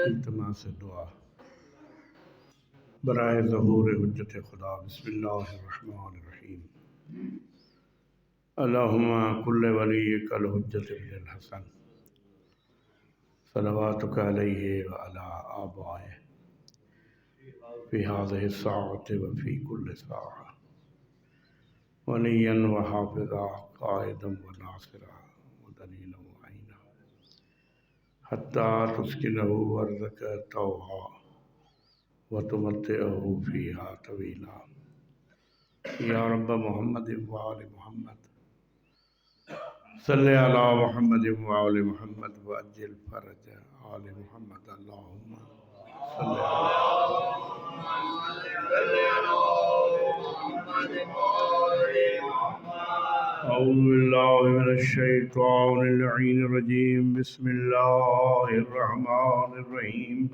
التماس دعا برائے ظہور حجت خدا۔ بسم اللہ الرحمن الرحیم۔ اللہم کل ولیک الحجت ابن الحسن صلواتک علیہ وعلی آبائہ فی هذه الساعة وفی کل ساعة ولیا وحافظا قائدا وناصرا ودلیلا وعینا حتی تسکنہ ارضک طوعا وتمتعہ فیہا طویلا۔ یا رب محمد وآل محمد صلی علی محمد وآل محمد وعجل فرج آل محمد۔ اللہم صلی اعوذ باللہ من الشیطان اللعین الرجیم۔ بسم اللہ الرحمن الرحیم۔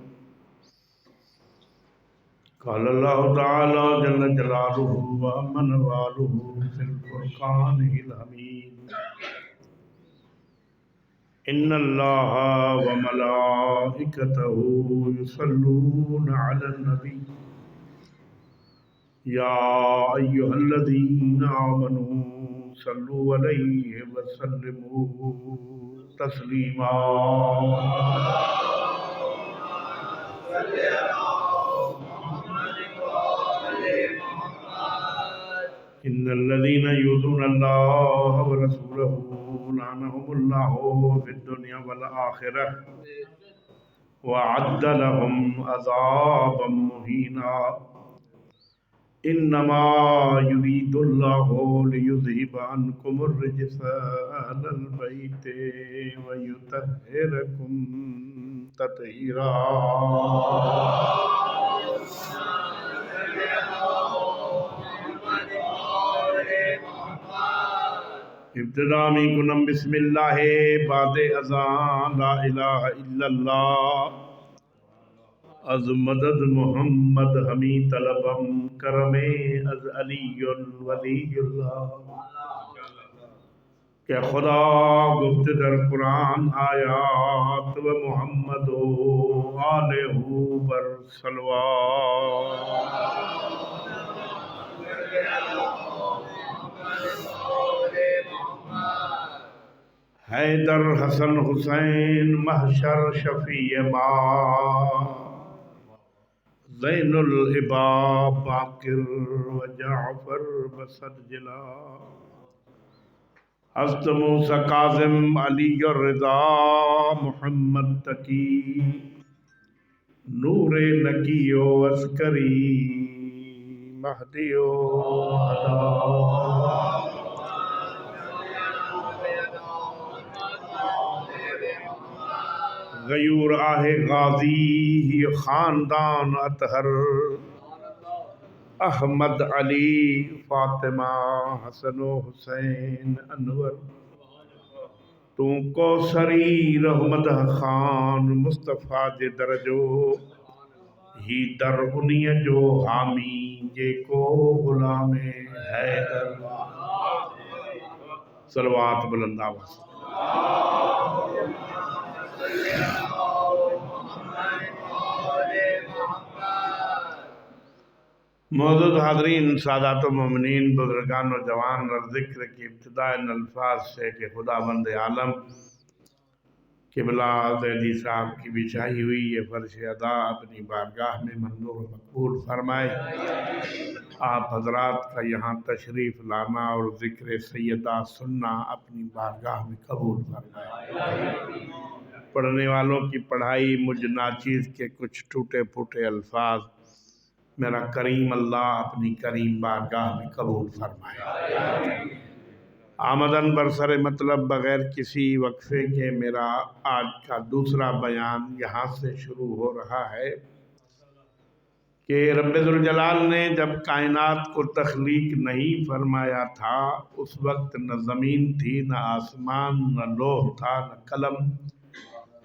قال اللہ تعالی جل جلالہ وعظم والہ فی الفرقان الحمید۔ ان اللہ وملائکتہ یصلون علی النبی یا ایہا الذین آمنوا صلوا علیہ وسلموا تسلیما۔ ان الذین یؤذون اللہ ورسولہ لعنہم اللہ فی الدنیا والآخرہ وأعد لهم عذابا مہینا۔ انما یرید اللہ لیذہب عنکم الرجس اہل البیت ویطہرکم تطہیرا۔ ابتدا میں کنم بسم اللہ بعد اذان لا الہ الا اللہ از مدد محمد ہمی طلبم کرم از علی ولی اللہ۔ کہ خدا گفت در قرآن آیات و محمد و آلہ بر صلوات۔ حیدر حسن حسین محشر شفیع ما زین العبا باقر و جعفر بسد جلا۔ حضرت موسیٰ کاظم علی الرضا محمد تقی نور نقی و عسکری مہدی و ہدا۔ غیور آہ غازی ہی خاندان اطہر احمد علی فاطمہ حسن و حسین انور۔ تو کوثری رحمت خان مصطفیٰ جے درجو ہی در انہی جو حامی جے کو غلام حیدر۔ صلوات بلند آواز۔ معزز حاضرین، سادات و مومنین، بزرگان و جوان، اور ذکر کی ابتداء ان الفاظ سے کہ خداوند عالم قبلہ زیدی صاحب کی بچھائی ہوئی یہ فرش ادا اپنی بارگاہ میں منظور و مقبول فرمائے۔ آپ حضرات کا یہاں تشریف لانا اور ذکر سیدہ سننا اپنی بارگاہ میں قبول فرمائے۔ پڑھنے والوں کی پڑھائی مجھ ناچیز کے کچھ ٹوٹے پھوٹے الفاظ میرا کریم اللہ اپنی کریم بارگاہ میں قبول فرمائے۔ آمدن برسر مطلب بغیر کسی وقفے کے میرا آج کا دوسرا بیان یہاں سے شروع ہو رہا ہے کہ رب ذوالجلال نے جب کائنات کو تخلیق نہیں فرمایا تھا اس وقت نہ زمین تھی، نہ آسمان، نہ لوح تھا، نہ قلم،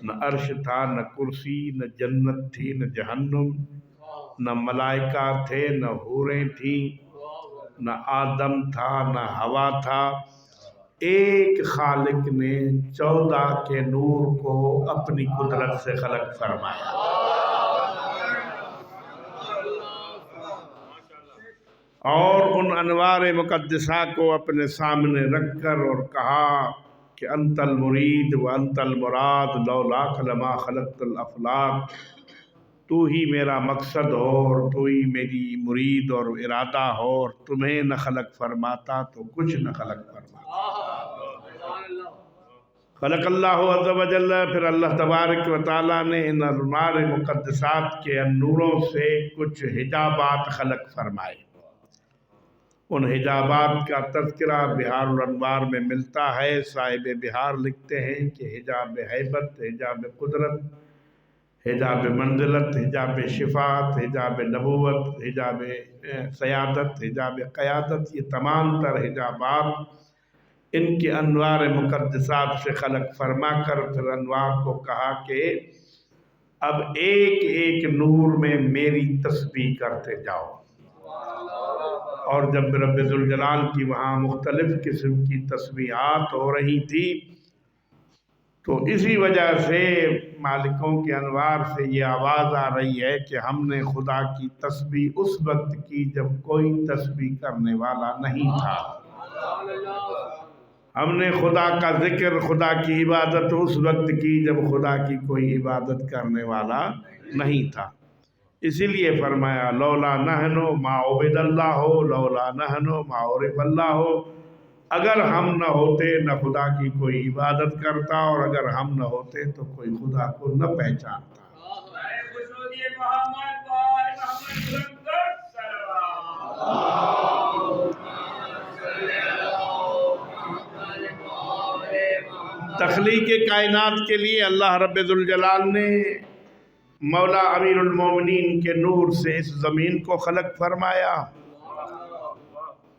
نہ عرش تھا، نہ کرسی، نہ جنت تھی، نہ جہنم، نہ ملائکہ تھے، نہ حوریں تھیں، نہ آدم تھا، نہ ہوا تھا، ایک خالق نے 14 کے نور کو اپنی قدرت سے خلق فرمایا۔ اور ان انوار مقدسہ کو اپنے سامنے رکھ کر اور کہا کہ انت المرید و انت المراد لولاک لما خلقت الافلاک، تو ہی میرا مقصد ہو اور تو ہی میری مرید اور ارادہ ہو، اور تمہیں نہ خلق فرماتا تو کچھ نہ خلق فرماتا۔ خلق اللہ عز و جل، پھر اللہ تبارک و تعالیٰ نے ان انوار مقدسات کے ان نوروں سے کچھ حجابات خلق فرمائے۔ ان حجابات کا تذکرہ بحار الانوار میں ملتا ہے۔ صاحب بحار لکھتے ہیں کہ حجاب ہیبت، حجاب قدرت، حجاب منزلت، حجاب شفاعت، حجاب نبوت، حجاب سیادت، حجاب قیادت، یہ تمام تر حجابات ان کے انوار مقدسات سے خلق فرما کر پھر انوار کو کہا کہ اب ایک ایک نور میں میری تسبیح کرتے جاؤ۔ اور جب رب ذوالجلال کی وہاں مختلف قسم کی تسبیحات ہو رہی تھی تو اسی وجہ سے مالکوں کے انوار سے یہ آواز آ رہی ہے کہ ہم نے خدا کی تسبیح اس وقت کی جب کوئی تسبیح کرنے والا نہیں تھا، ہم نے خدا کا ذکر، خدا کی عبادت اس وقت کی جب خدا کی کوئی عبادت کرنے والا نہیں تھا۔ اسی لیے فرمایا لولا نحن ما عبد اللہ ہو، لولا نحن ما عرف اللہ ہو، اگر ہم نہ ہوتے نہ خدا کی کوئی عبادت کرتا، اور اگر ہم نہ ہوتے تو کوئی خدا کو نہ پہچانتا۔ تخلیق کائنات کے لیے اللہ رب ذوالجلال نے مولا امیر المومنین کے نور سے اس زمین کو خلق فرمایا،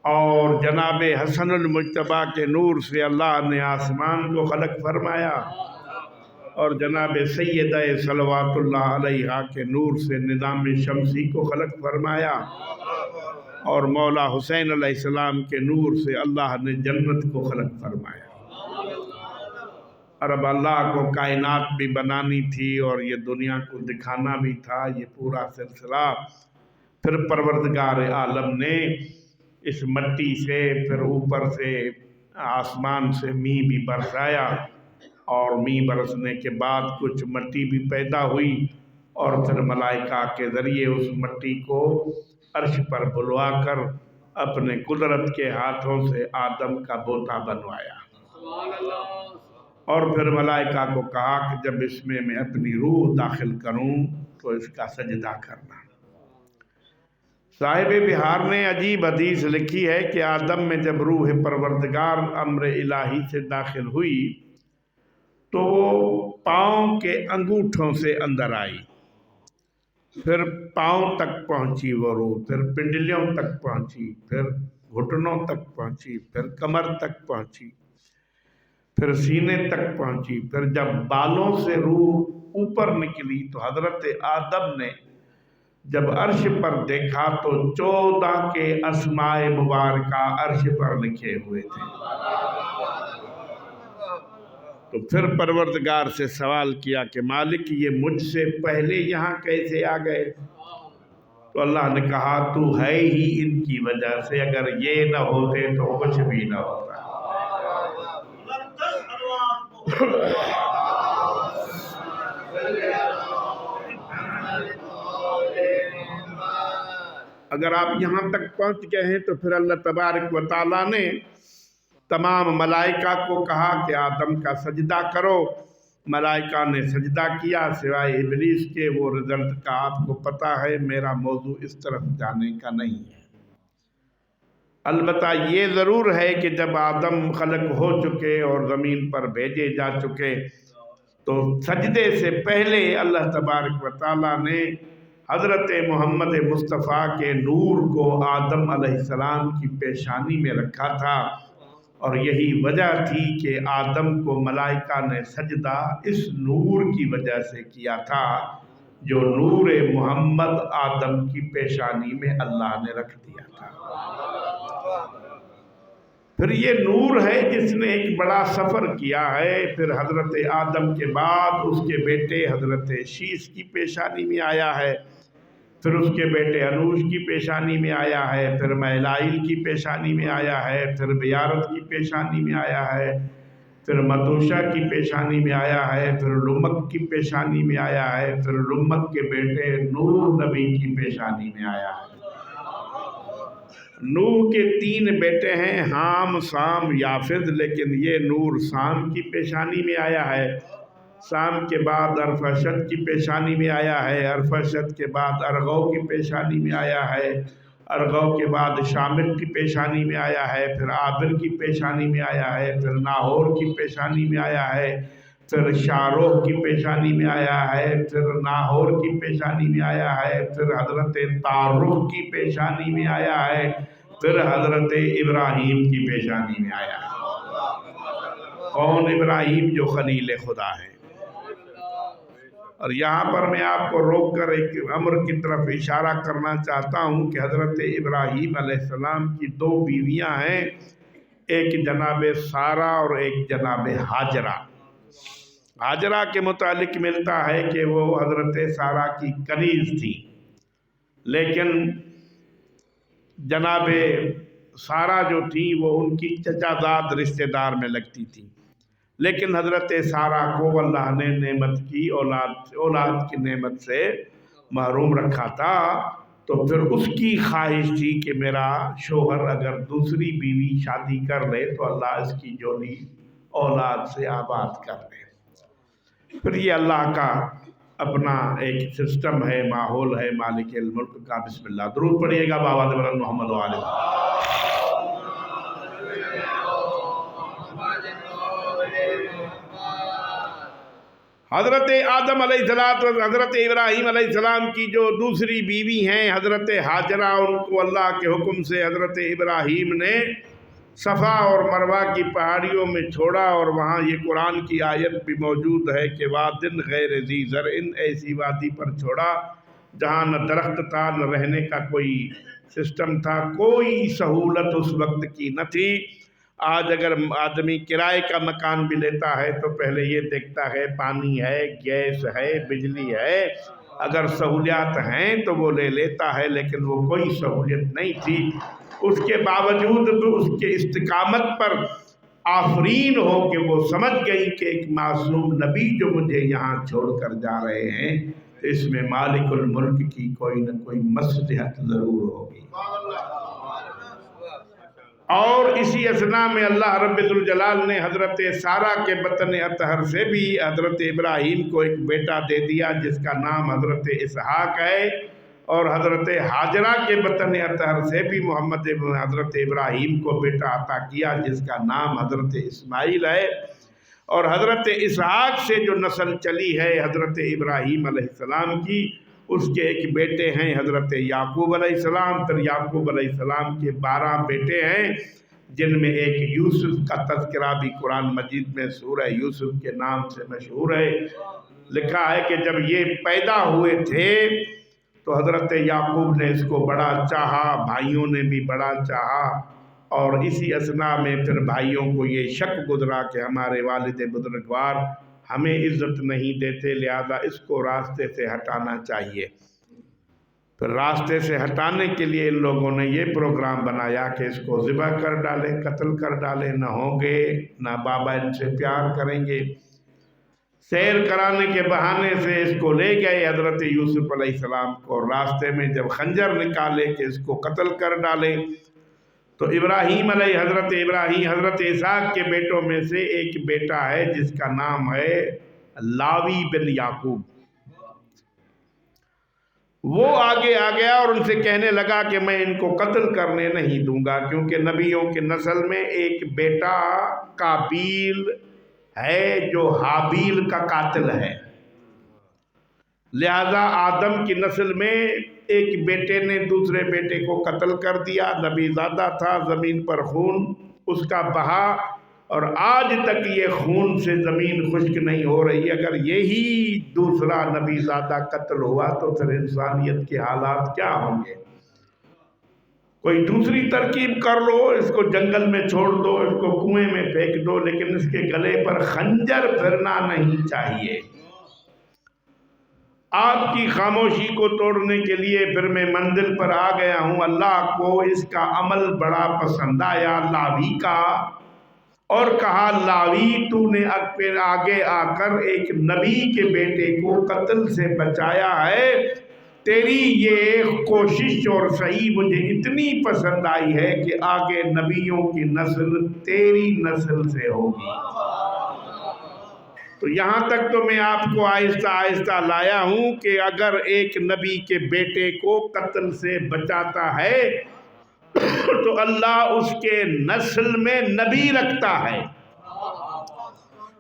اور جناب حسن المجتبیٰ کے نور سے اللہ نے آسمان کو خلق فرمایا، اور جناب سیدہ صلوات اللہ علیہا کے نور سے نظام شمسی کو خلق فرمایا، اور مولا حسین علیہ السلام کے نور سے اللہ نے جنت کو خلق فرمایا۔ اور اب اللہ کو کائنات بھی بنانی تھی اور یہ دنیا کو دکھانا بھی تھا، یہ پورا سلسلہ پھر پروردگار عالم نے اس مٹی سے پھر اوپر سے آسمان سے میਂہ بھی برسایا، اور میਂہ برسنے کے بعد کچھ مٹی بھی پیدا ہوئی، اور پھر ملائکہ کے ذریعے اس مٹی کو عرش پر بلوا کر اپنے قدرت کے ہاتھوں سے آدم کا بوتا بنوایا، اور پھر ملائکہ کو کہا کہ جب اس میں اپنی روح داخل کروں تو اس کا سجدہ کرنا۔ صاحب بحار نے عجیب حدیث لکھی ہے کہ آدم میں جب روح پروردگار امر الہی سے داخل ہوئی تو وہ پاؤں کے انگوٹھوں سے اندر آئی، پھر پاؤں تک پہنچی وہ روح، پھر پنڈلیوں تک پہنچی، پھر گھٹنوں تک پہنچی، پھر کمر تک پہنچی، پھر سینے تک پہنچی، پھر جب بالوں سے روح اوپر نکلی تو حضرت آدم نے جب عرش پر دیکھا تو 14 کے اسماء مبارکہ عرش پر لکھے ہوئے تھے۔ تو پھر پروردگار سے سوال کیا کہ مالک یہ مجھ سے پہلے یہاں کیسے آ گئے؟ تو اللہ نے کہا تو ہے ہی ان کی وجہ سے، اگر یہ نہ ہوتے تو کچھ بھی نہ ہوتا۔ اگر آپ یہاں تک پہنچ گئے ہیں تو پھر اللہ تبارک و تعالیٰ نے تمام ملائکہ کو کہا کہ آدم کا سجدہ کرو۔ ملائکہ نے سجدہ کیا سوائے ابلیس کے، وہ رزلٹ کا آپ کو پتہ ہے، میرا موضوع اس طرف جانے کا نہیں ہے۔ البتہ یہ ضرور ہے کہ جب آدم خلق ہو چکے اور زمین پر بھیجے جا چکے تو سجدے سے پہلے اللہ تبارک و تعالیٰ نے حضرت محمد مصطفیٰ کے نور کو آدم علیہ السلام کی پیشانی میں رکھا تھا، اور یہی وجہ تھی کہ آدم کو ملائکہ نے سجدہ اس نور کی وجہ سے کیا تھا جو نور محمد آدم کی پیشانی میں اللہ نے رکھ دیا تھا۔ پھر یہ نور ہے جس نے ایک بڑا سفر کیا ہے. پھر حضرت آدم کے بعد اس کے بیٹے حضرت شیش کی پیشانی میں آیا ہے، پھر اس کے بیٹے انوش کی پیشانی میں آیا ہے، پھر میلائل کی پیشانی میں آیا ہے، پھر بیارت کی پیشانی میں آیا ہے، پھر متوشہ کی پیشانی میں آیا ہے، پھر لمک کی پیشانی میں آیا ہے، پھر لمک کے بیٹے نوح نبی کی پیشانی میں آیا ہے. نوح کے 3 بیٹے ہیں، حام، سام، یافد، لیکن یہ نور سام کی پیشانی میں آیا ہے. سام کے بعد ارفشد کی پیشانی میں آیا ہے، ارفشد کے بعد ارغو کی پیشانی میں آیا ہے، ارغو کے بعد شامق کی پیشانی میں آیا ہے، پھر عابر کی پیشانی میں آیا ہے، پھر ناہور کی پیشانی میں آیا ہے، پھر شاروح کی پیشانی میں آیا ہے، پھر ناہور کی پیشانی میں آیا ہے، پھر حضرت تارخ کی پیشانی میں آیا ہے، پھر حضرت ابراہیم کی پیشانی میں آیا ہے. کون ابراہیم؟ جو خلیل خدا ہے. اور یہاں پر میں آپ کو روک کر ایک امر کی طرف اشارہ کرنا چاہتا ہوں کہ حضرت ابراہیم علیہ السلام کی 2 بیویاں ہیں، ایک جناب سارہ اور ایک جناب ہاجرہ. ہاجرہ کے متعلق ملتا ہے کہ وہ حضرت سارہ کی کنیز تھی، لیکن جناب سارہ جو تھی وہ ان کی چچا زاد رشتہ دار میں لگتی تھی، لیکن حضرت سارہ کو اللہ نے نعمت کی اولاد کی نعمت سے محروم رکھا تھا. تو پھر اس کی خواہش تھی کہ میرا شوہر اگر دوسری بیوی شادی کر لے تو اللہ اس کی جوڑی اولاد سے آباد کر لے. پھر یہ اللہ کا اپنا ایک سسٹم ہے، ماحول ہے مالک الملک کا. بسم اللہ. درود پڑھیے گا بابا بلند محمد والے. حضرت آدم علیہ السلام اور حضرت ابراہیم علیہ السلام کی جو دوسری بیوی ہیں حضرت ہاجرہ، ان کو اللہ کے حکم سے حضرت ابراہیم نے صفا اور مروہ کی پہاڑیوں میں چھوڑا، اور وہاں یہ قرآن کی آیت بھی موجود ہے کہ وادن غیر ذی زرع، ایسی وادی پر چھوڑا جہاں نہ درخت تھا، نہ رہنے کا کوئی سسٹم تھا، کوئی سہولت اس وقت کی نہ تھی. آج اگر آدمی کرائے کا مکان بھی لیتا ہے تو پہلے یہ دیکھتا ہے پانی ہے، گیس ہے، بجلی ہے. اگر سہولیات ہیں تو وہ لے لیتا ہے، لیکن وہ کوئی سہولیت نہیں تھی. اس کے باوجود بھی اس کے استقامت پر آفرین ہو کہ وہ سمجھ گئی کہ ایک معصوم نبی جو مجھے یہاں چھوڑ کر جا رہے ہیں، اس میں مالک الملک کی کوئی نہ کوئی مصلحت ضرور ہوگی. اور اسی اثناء میں اللہ رب ذوالجلال نے حضرت سارہ کے بطن اطہر سے بھی حضرت ابراہیم کو ایک بیٹا دے دیا جس کا نام حضرت اسحاق ہے، اور حضرت ہاجرہ کے بطن اطہر سے بھی حضرت ابراہیم کو بیٹا عطا کیا جس کا نام حضرت اسماعیل ہے. اور حضرت اسحاق سے جو نسل چلی ہے حضرت ابراہیم علیہ السلام کی، اس کے ایک بیٹے ہیں حضرت یعقوب علیہ السلام. پھر یعقوب علیہ السلام کے 12 بیٹے ہیں، جن میں ایک یوسف کا تذکرہ بھی قرآن مجید میں سورہ یوسف کے نام سے مشہور ہے. لکھا ہے کہ جب یہ پیدا ہوئے تھے تو حضرت یعقوب نے اس کو بڑا چاہا، بھائیوں نے بھی بڑا چاہا، اور اسی اثناء میں پھر بھائیوں کو یہ شک گزرا کہ ہمارے والد بزرگوار ہمیں عزت نہیں دیتے، لہذا اس کو راستے سے ہٹانا چاہیے. پھر راستے سے ہٹانے کے لیے ان لوگوں نے یہ پروگرام بنایا کہ اس کو ذبح کر ڈالیں، قتل کر ڈالیں، نہ ہوں گے، نہ بابا ان سے پیار کریں گے. سیر کرانے کے بہانے سے اس کو لے گئے حضرت یوسف علیہ السلام کو، راستے میں جب خنجر نکالے کہ اس کو قتل کر ڈالے تو حضرت اسحاق کے بیٹوں میں سے ایک بیٹا ہے جس کا نام ہے لاوی بن یعقوب. وہ آگے آ گیا اور ان سے کہنے لگا کہ میں ان کو قتل کرنے نہیں دوں گا، کیونکہ نبیوں کے نسل میں ایک بیٹا قابیل ہے جو حابیل کا قاتل ہے. لہذا آدم کی نسل میں ایک بیٹے نے دوسرے بیٹے کو قتل کر دیا، نبی زادہ تھا، زمین پر خون اس کا بہا، اور آج تک یہ خون سے زمین خشک نہیں ہو رہی. اگر یہی دوسرا نبی زادہ قتل ہوا تو پھر انسانیت کے حالات کیا ہوں گے؟ کوئی دوسری ترکیب کر لو، اس کو جنگل میں چھوڑ دو، اس کو کنویں میں پھینک دو، لیکن اس کے گلے پر خنجر پھرنا نہیں چاہیے۔ آپ کی خاموشی کو توڑنے کے لیے پھر میں منزل پر آ گیا ہوں۔ اللہ کو اس کا عمل بڑا پسند آیا لاوی کا، اور کہا لاوی تو نے آگے آ کر ایک نبی کے بیٹے کو قتل سے بچایا ہے، تیری یہ کوشش اور صحیح مجھے اتنی پسند آئی ہے کہ آگے نبیوں کی نسل تیری نسل سے ہوگی۔ تو یہاں تک تو میں آپ کو آہستہ آہستہ لایا ہوں کہ اگر ایک نبی کے بیٹے کو قتل سے بچاتا ہے تو اللہ اس کے نسل میں نبی رکھتا ہے۔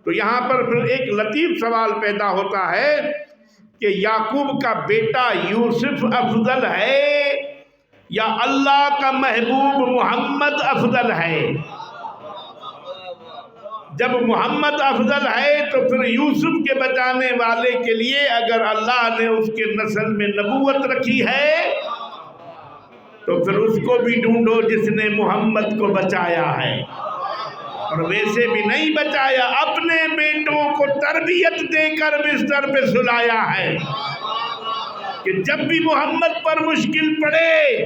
تو یہاں پر پھر ایک لطیف سوال پیدا ہوتا ہے کہ یعقوب کا بیٹا یوسف افضل ہے یا اللہ کا محبوب محمد افضل ہے؟ جب محمد افضل ہے تو پھر یوسف کے بچانے والے کے لیے اگر اللہ نے اس کے نسل میں نبوت رکھی ہے تو پھر اس کو بھی ڈھونڈو جس نے محمد کو بچایا ہے۔ اور ویسے بھی نہیں بچایا، اپنے بیٹوں کو تربیت دے کر بستر پہ سلایا ہے کہ جب بھی محمد پر مشکل پڑے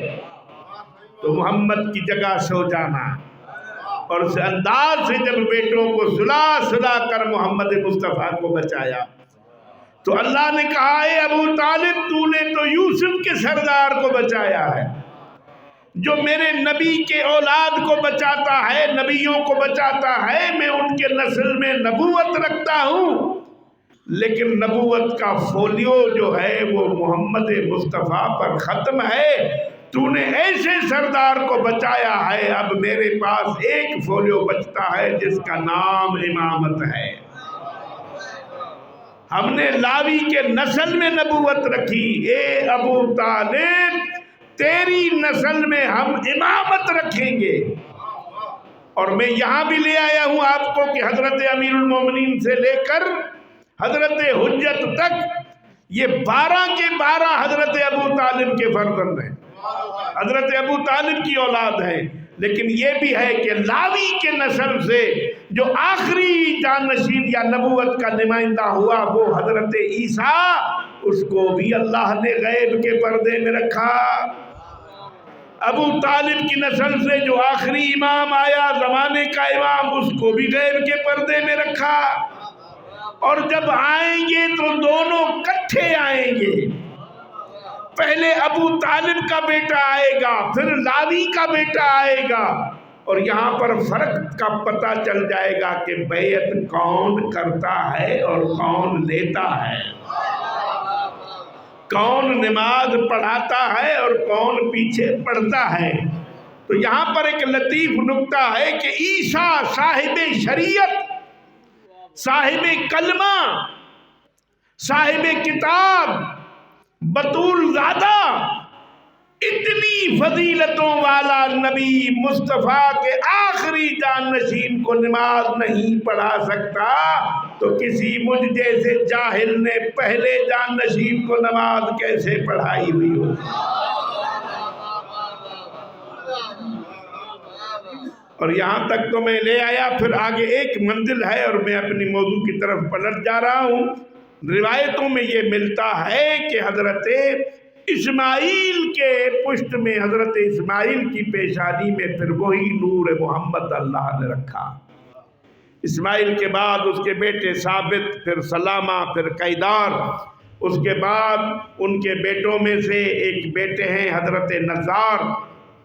تو محمد کی جگہ سو جانا، اور اس انداز سے جب بیٹوں کو سلا سلا کر محمد مصطفیٰ کو بچایا تو اللہ نے کہا اے ابو طالب تو نے تو یوسف کے سردار کو بچایا ہے۔ جو میرے نبی کے اولاد کو بچاتا ہے، نبیوں کو بچاتا ہے، میں ان کے نسل میں نبوت رکھتا ہوں، لیکن نبوت کا فولیو جو ہے وہ محمد مصطفیٰ پر ختم ہے۔ تو نے ایسے سردار کو بچایا ہے، اب میرے پاس ایک فولیو بچتا ہے جس کا نام امامت ہے۔ ہم نے لاوی کے نسل میں نبوت رکھی، اے ابو طالب تیری نسل میں ہم امامت رکھیں گے۔ اور میں یہاں بھی لے آیا ہوں آپ کو کہ حضرت امیر المومنین سے لے کر حضرت حجت تک یہ 12 کے 12 حضرت ابو طالب کے فرزند ہیں، حضرت ابو طالب کی اولاد ہے، لیکن یہ بھی ہے کہ لاوی کے نسل سے جو آخری جانشین یا نبوت کا نمائندہ ہوا وہ حضرت عیسیٰ، اس کو بھی اللہ نے غیب کے پردے میں رکھا۔ ابو طالب کی نسل سے جو آخری امام آیا زمانے کا امام، اس کو بھی غیب کے پردے میں رکھا۔ اور جب آئیں گے تو دونوں کٹھے آئیں گے، پہلے ابو طالب کا بیٹا آئے گا، پھر لاوی کا بیٹا آئے گا، اور یہاں پر فرق کا پتہ چل جائے گا کہ بیعت کون کرتا ہے اور کون لیتا ہے، کون نماز پڑھاتا ہے اور کون پیچھے پڑھتا ہے۔ تو یہاں پر ایک لطیف نکتہ ہے کہ عیسیٰ صاحب شریعت، صاحب کلمہ، صاحب کتاب، بطول زادہ، اتنی فضیلتوں والا نبی مصطفیٰ کے آخری جانشین کو نماز نہیں پڑھا سکتا تو کسی مجھ جیسے جاہل نے پہلے جانشین کو نماز کیسے پڑھائی ہوئی ہو۔ اور یہاں تک تو میں لے آیا، پھر آگے ایک منزل ہے اور میں اپنی موضوع کی طرف پلٹ جا رہا ہوں۔ روایتوں میں یہ ملتا ہے کہ حضرت اسماعیل کے پشت میں، حضرت اسماعیل کی پیشانی میں پھر وہی نور محمد اللہ نے رکھا۔ اسماعیل کے بعد اس کے بیٹے ثابت، پھر سلامہ، پھر قیدار، اس کے بعد ان کے بیٹوں میں سے ایک بیٹے ہیں حضرت نزار،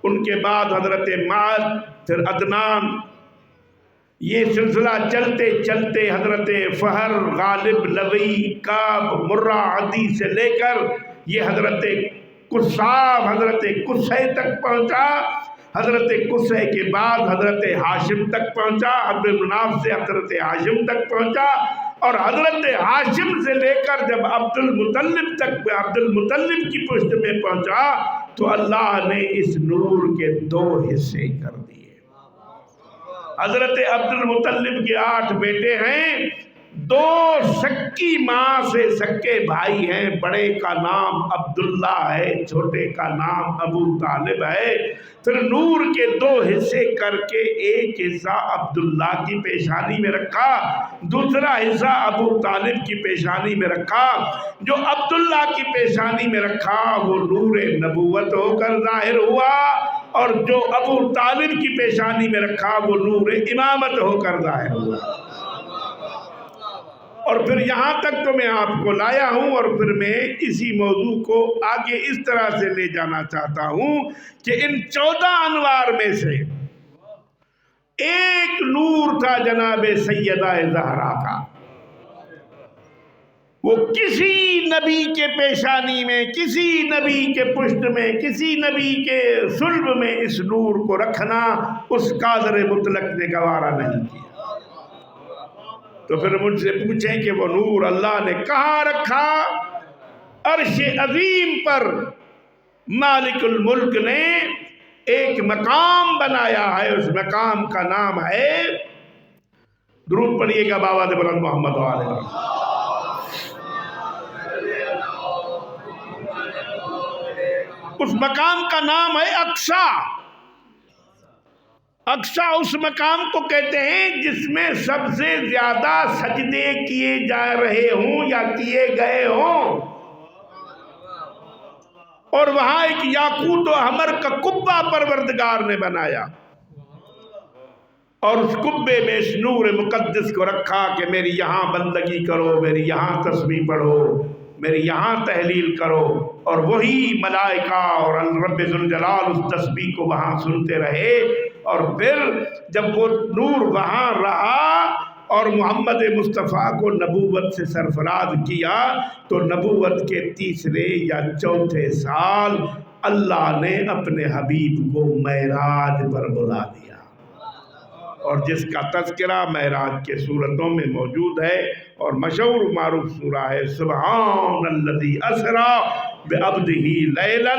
ان کے بعد حضرت معد، پھر عدنان۔ یہ سلسلہ چلتے چلتے حضرت فہر، غالب، لوی، کعب، مرہ، عدی سے لے کر یہ حضرت قصاب، حضرت قصے تک پہنچا۔ حضرت قصے کے بعد حضرت ہاشم تک پہنچا، عبد المناف سے حضرت ہاشم تک پہنچا، اور حضرت ہاشم سے لے کر جب عبد المطلب تک، عبد المطلب کی پشت میں پہنچا تو اللہ نے اس نور کے 2 حصے کر دیے۔ حضرت عبد المطلب کے 8 بیٹے ہیں، دو سکی ماں سے سکے بھائی ہیں، بڑے کا نام عبداللہ ہے، چھوٹے کا نام ابو طالب ہے۔ پھر نور کے دو حصے کر کے ایک حصہ عبداللہ کی پیشانی میں رکھا، دوسرا حصہ ابو طالب کی پیشانی میں رکھا۔ جو عبداللہ کی پیشانی میں رکھا وہ نور نبوت ہو کر ظاہر ہوا، اور جو ابو طالب کی پیشانی میں رکھا وہ نور امامت ہو کر ظاہر ہوا۔ اور پھر یہاں تک تو میں آپ کو لایا ہوں، اور پھر میں اسی موضوع کو آگے اس طرح سے لے جانا چاہتا ہوں کہ ان 14 انوار میں سے ایک نور تھا جناب سیدہ زہرا کا۔ وہ کسی نبی کے پیشانی میں، کسی نبی کے پشت میں، کسی نبی کے صلب میں اس نور کو رکھنا اس قادر مطلق نے گوارا نہیں کیا۔ تو پھر مجھ سے پوچھیں کہ وہ نور اللہ نے کہاں رکھا؟ عرش عظیم پر مالک الملک نے ایک مقام بنایا ہے، اس مقام کا نام ہے، درود پڑھیے گا بابا دے بلند محمد والے۔ اس مقام کا نام ہے اقصیٰ۔ اقصیٰ اس مقام کو کہتے ہیں جس میں سب سے زیادہ سجدے کیے جا رہے ہوں یا کیے گئے ہوں، اور وہاں ایک یاقوت و حمر کا قبہ پروردگار نے بنایا، اور اس قبے میں اس نور مقدس کو رکھا کہ میری یہاں بندگی کرو، میری یہاں تسبیح پڑھو، میری یہاں تحلیل کرو، اور وہی ملائکہ اور رب ذوالجلال اس تسبیح کو وہاں سنتے رہے۔ اور پھر جب وہ نور وہاں رہا اور محمد مصطفیٰ کو نبوت سے سرفراز کیا تو نبوت کے تیسرے یا چوتھے سال اللہ نے اپنے حبیب کو معراج پر بلا دیا، اور جس کا تذکرہ معراج کے صورتوں میں موجود ہے، اور مشہور معروف سورہ ہے سبحان الذی اسری بعبدہ لیلا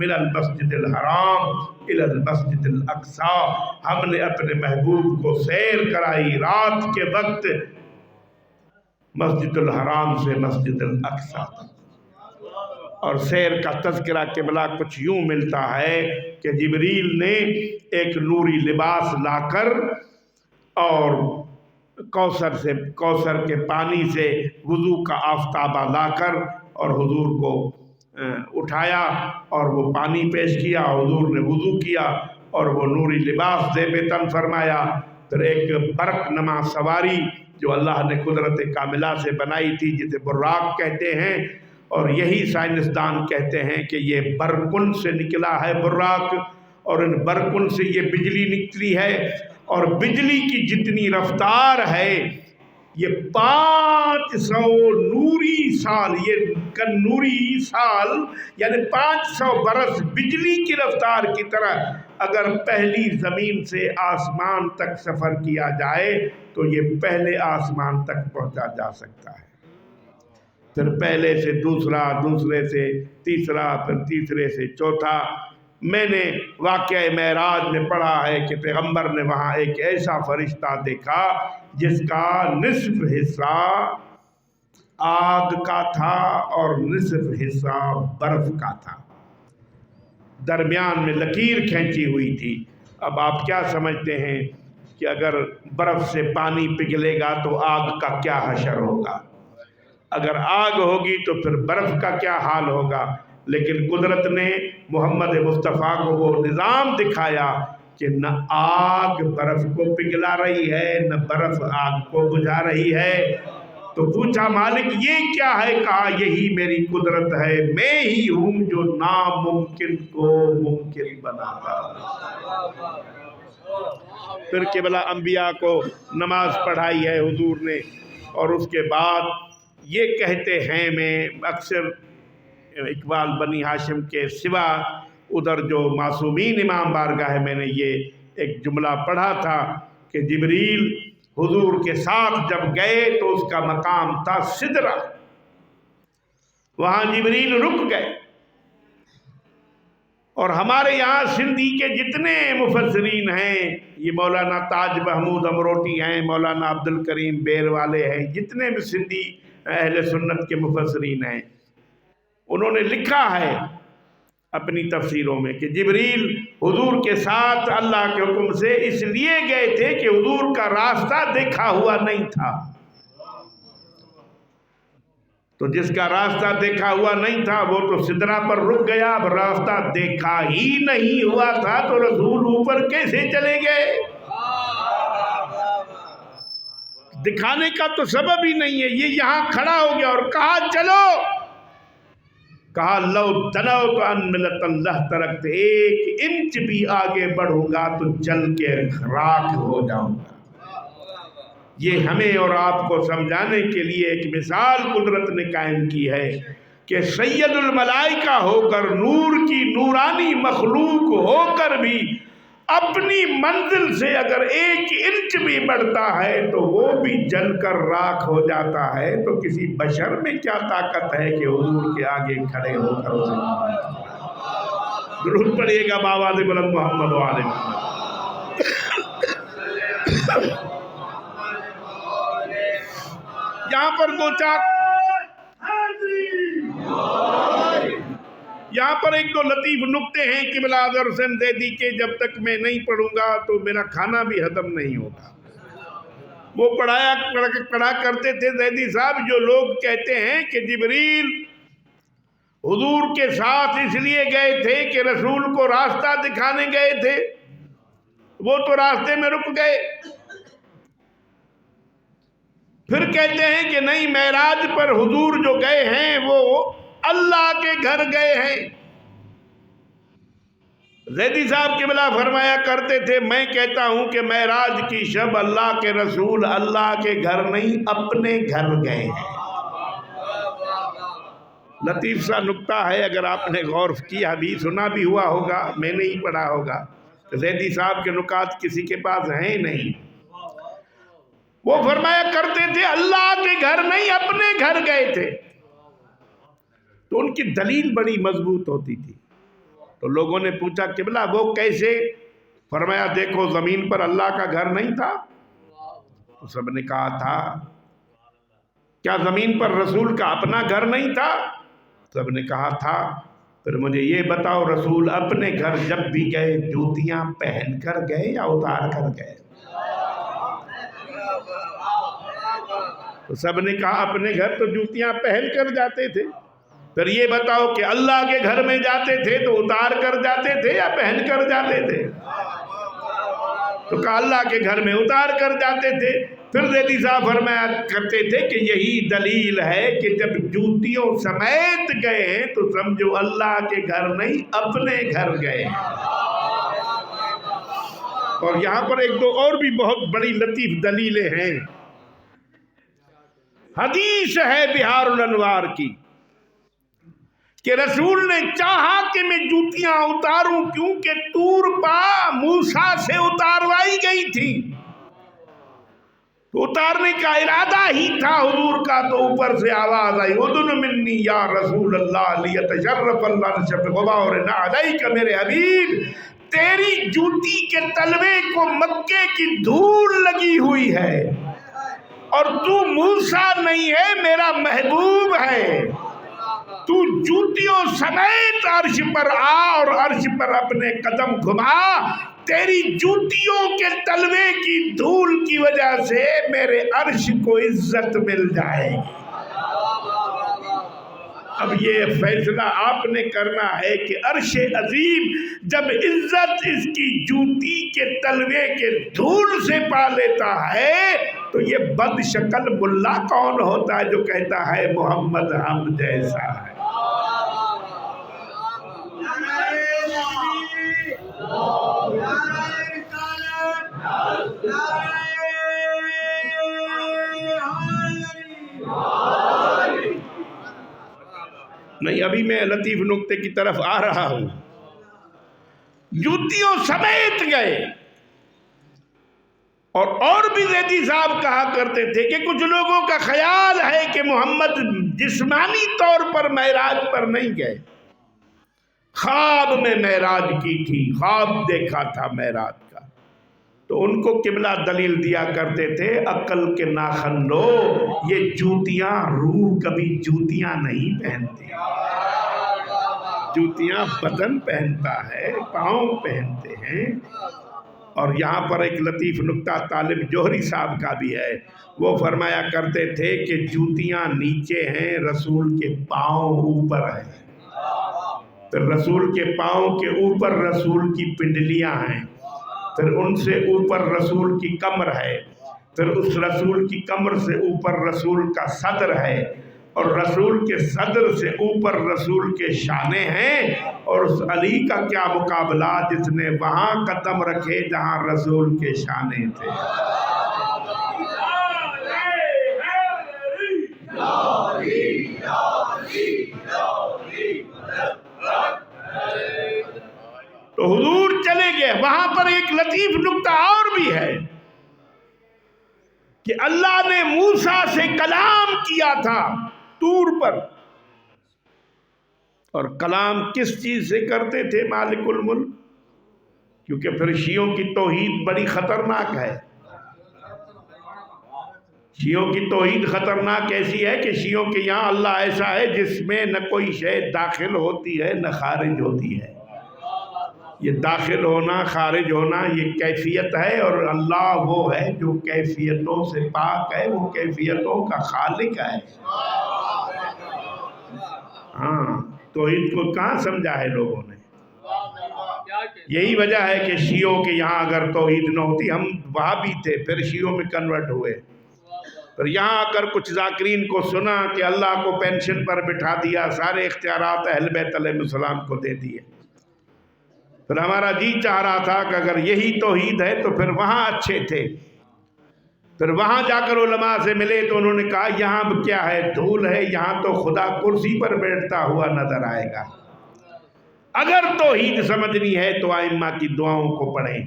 من المسجد الحرام الی المسجد الاقصی۔ ہم نے اپنے محبوب کو سیر کرائی رات کے وقت مسجد الحرام سے مسجد الاقصی تک۔ اور سیر کا تذکرہ قبلہ کچھ یوں ملتا ہے کہ جبریل نے ایک نوری لباس لا کر اور کوثر کے پانی سے وضو کا آفتابہ لا کر اور حضور کو اٹھایا اور وہ پانی پیش کیا، حضور نے وضو کیا اور وہ نوری لباس زیب تن فرمایا۔ پھر ایک برق نما سواری جو اللہ نے قدرت کاملہ سے بنائی تھی جسے براق کہتے ہیں، اور یہی سائنسدان کہتے ہیں کہ یہ برقن سے نکلا ہے براق، اور ان برقن سے یہ بجلی نکلی ہے، اور بجلی کی جتنی رفتار ہے یہ 500 نوری سال، یہ نوری سال یعنی 500 برس بجلی کی رفتار کی طرح اگر پہلی زمین سے آسمان تک سفر کیا جائے تو یہ پہلے آسمان تک پہنچا جا سکتا ہے، پھر پہلے سے دوسرا، دوسرے سے تیسرا، پھر تیسرے سے چوتھا۔ میں نے واقعہ معراج میں پڑھا ہے کہ پیغمبر نے وہاں ایک ایسا فرشتہ دیکھا جس کا نصف حصہ آگ کا تھا اور نصف حصہ برف کا تھا، درمیان میں لکیر کھینچی ہوئی تھی۔ اب آپ کیا سمجھتے ہیں کہ اگر برف سے پانی پگھلے گا تو آگ کا کیا حشر ہوگا؟ اگر آگ ہوگی تو پھر برف کا کیا حال ہوگا؟ لیکن قدرت نے محمد مصطفیٰ کو وہ نظام دکھایا کہ نہ آگ برف کو پگھلا رہی ہے، نہ برف آگ کو بجھا رہی ہے۔ تو پوچھا مالک یہ کیا ہے؟ کہا یہی میری قدرت ہے، میں ہی ہوں جو ناممکن کو ممکن بناتا ہوں۔ پھر قبلہ انبیاء کو نماز پڑھائی ہے حضور نے، اور اس کے بعد یہ کہتے ہیں، میں اکثر اقبال بنی ہاشم کے سوا ادھر جو معصومین امام بارگاہ میں نے یہ ایک جملہ پڑھا تھا کہ جبریل حضور کے ساتھ جب گئے تو اس کا مقام تھا سدرہ، وہاں جبریل رک گئے، اور ہمارے یہاں سندھی کے جتنے مفسرین ہیں، یہ مولانا تاج محمود امروٹی ہیں، مولانا عبد الکریم بیر والے ہیں، جتنے بھی سندھی اہل سنت کے مفسرین ہیں، انہوں نے لکھا ہے اپنی تفسیروں میں کہ جبریل حضور کے ساتھ اللہ کے حکم سے اس لیے گئے تھے کہ حضور کا راستہ دیکھا ہوا نہیں تھا۔ تو جس کا راستہ دیکھا ہوا نہیں تھا وہ تو سدرا پر رک گیا، اب راستہ دیکھا ہی نہیں ہوا تھا تو رسول اوپر کیسے چلے گئے؟ دکھانے کا تو سبب ہی نہیں ہے، یہ یہاں کھڑا ہو گیا اور کہا چلو، کہا لو دنوت عن ملت اللہ ترکت، ایک انچ بھی آگے بڑھوں گا تو جل کے راکھ ہو جاؤں گا۔ یہ ہمیں اور آپ کو سمجھانے کے لیے ایک مثال قدرت نے قائم کی ہے کہ سید الملائکہ ہو کر، نور کی نورانی مخلوق ہو کر بھی اپنی منزل سے اگر ایک انچ بھی بڑھتا ہے تو وہ بھی جل کر راکھ ہو جاتا ہے، تو کسی بشر میں کیا طاقت ہے کہ حضور کے آگے کھڑے ہو کر اسے درود پڑھیے گا بآواز بلند محمد و آل محمد۔ یہاں پر دو چار یہاں پر ایک دو لطیف نکتے ہیں کہ قبلہ اظہر حسین زیدی کے، جب تک میں نہیں پڑھوں گا تو میرا کھانا بھی ہضم نہیں ہوگا۔ وہ پڑھا کرتے تھے زیدی صاحب، جو لوگ کہتے ہیں کہ جبریل حضور کے ساتھ اس لیے گئے تھے کہ رسول کو راستہ دکھانے گئے تھے، وہ تو راستے میں رک گئے۔ پھر کہتے ہیں کہ نہیں، معراج پر حضور جو گئے ہیں وہ اللہ کے گھر گئے ہیں۔ زیدی صاحب قبلہ فرمایا کرتے تھے، میں کہتا ہوں کہ معراج کی شب اللہ کے رسول اللہ کے گھر نہیں اپنے گھر گئے ہیں۔ لطیف سا نکتہ ہے، اگر آپ نے غور کیا بھی، سنا بھی ہوا ہوگا، میں نے ہی پڑھا ہوگا۔ زیدی صاحب کے نکات کسی کے پاس ہیں نہیں۔ وہ فرمایا کرتے تھے اللہ کے گھر نہیں اپنے گھر گئے تھے، تو ان کی دلیل بڑی مضبوط ہوتی تھی۔ تو لوگوں نے پوچھا قبلہ وہ کیسے؟ فرمایا دیکھو زمین پر اللہ کا گھر نہیں تھا؟ تو سب نے کہا تھا۔ کیا زمین پر رسول کا اپنا گھر نہیں تھا؟ سب نے کہا تھا۔ پھر مجھے یہ بتاؤ، رسول اپنے گھر جب بھی گئے جوتیاں پہن کر گئے یا اتار کر گئے؟ تو سب نے کہا اپنے گھر تو جوتیاں پہن کر جاتے تھے۔ پھر یہ بتاؤ کہ اللہ کے گھر میں جاتے تھے تو اتار کر جاتے تھے یا پہن کر جاتے تھے؟ تو کہا اللہ کے گھر میں اتار کر جاتے تھے۔ پھر زیدی صاحب فرمایا کرتے تھے کہ یہی دلیل ہے کہ جب جوتیوں سمیت گئے ہیں تو سمجھو اللہ کے گھر نہیں اپنے گھر گئے ہیں۔ اور یہاں پر ایک دو اور بھی بہت بڑی لطیف دلیلیں ہیں۔ حدیث ہے بہار الانوار کی کہ رسول نے چاہا کہ میں جوتیاں اتاروں، کیونکہ طور پا موسیٰ سے اتاروائی گئی تھی، تو اتارنے کا ارادہ ہی تھا حضور کا، تو اوپر سے آواز آئی اذن منی یا رسول اللہ لیتشرف اللہ نشب غبار نعلیک، میرے حبیب تیری جوتی کے تلوے کو مکے کی دھول لگی ہوئی ہے، اور تو موسیٰ نہیں ہے، میرا محبوب ہے، تو جوتیوں سمیت عرش پر آ اور عرش پر اپنے قدم گھما، تیری جوتیوں کے تلوے کی دھول کی وجہ سے میرے عرش کو عزت مل جائے گی۔ اب یہ فیصلہ آپ نے کرنا ہے کہ عرش عظیم جب عزت اس کی جوتی کے تلوے کے دھول سے پا لیتا ہے تو یہ بد شکل ملا کون ہوتا ہے جو کہتا ہے محمد ہم جیسا ہے؟ نہیں، ابھی میں لطیف نکتے کی طرف آ رہا ہوں۔ جوتیوں سمیت گئے، اور بھی زیدی صاحب کہا کرتے تھے کہ کچھ لوگوں کا خیال ہے کہ محمد جسمانی طور پر معراج پر نہیں گئے، خواب میں معراج کی تھی، خواب دیکھا تھا معراج کا۔ تو ان کو قبلہ دلیل دیا کرتے تھے، عقل کے ناخن لو، یہ جوتیاں، روح کبھی جوتیاں نہیں پہنتی، جوتیاں بدن پہنتا ہے، پاؤں پہنتے ہیں۔ اور یہاں پر ایک لطیف نکتہ طالب جوہری صاحب کا بھی ہے، وہ فرمایا کرتے تھے کہ جوتیاں نیچے ہیں، رسول کے پاؤں اوپر ہیں، پھر رسول کے پاؤں کے اوپر رسول کی پنڈلیاں ہیں، پھر ان سے اوپر رسول کی کمر ہے، پھر اس رسول کی کمر سے اوپر رسول کا صدر ہے، اور رسول کے صدر سے اوپر رسول کے شانے ہیں، اور اس علی کا کیا مقابلہ جس نے وہاں قدم رکھے جہاں رسول کے شانے تھے۔ تو حضور چلے گئے وہاں پر۔ ایک لطیف نکتہ اور بھی ہے کہ اللہ نے موسیٰ سے کلام کیا تھا طور پر، اور کلام کس چیز سے کرتے تھے؟ مالک الملک، کیونکہ پھر شیعوں کی توحید بڑی خطرناک ہے۔ شیعوں کی توحید خطرناک ایسی ہے کہ شیعوں کے یہاں اللہ ایسا ہے جس میں نہ کوئی شے داخل ہوتی ہے نہ خارج ہوتی ہے۔ یہ داخل ہونا خارج ہونا یہ کیفیت ہے، اور اللہ وہ ہے جو کیفیتوں سے پاک ہے، وہ کیفیتوں کا خالق ہے۔ ہاں، توحید کو کہاں سمجھا ہے لوگوں نے؟ یہی وجہ ہے کہ شیعوں کے یہاں اگر توحید نہ ہوتی، ہم وہاں بھی تھے پھر شیعوں میں کنورٹ ہوئے، پھر یہاں آ کر کچھ ذاکرین کو سنا کہ اللہ کو پینشن پر بٹھا دیا، سارے اختیارات اہل بیت علیہ السلام کو دے دیے، پھر ہمارا جی چاہ رہا تھا کہ اگر یہی توحید ہے تو پھر وہاں اچھے تھے۔ پھر وہاں جا کر علماء سے ملے تو انہوں نے کہا یہاں کیا ہے، دھول ہے، یہاں تو خدا کرسی پر بیٹھتا ہوا نظر آئے گا۔ اگر توحید سمجھنی ہے تو ائمہ کی دعاؤں کو پڑھیں۔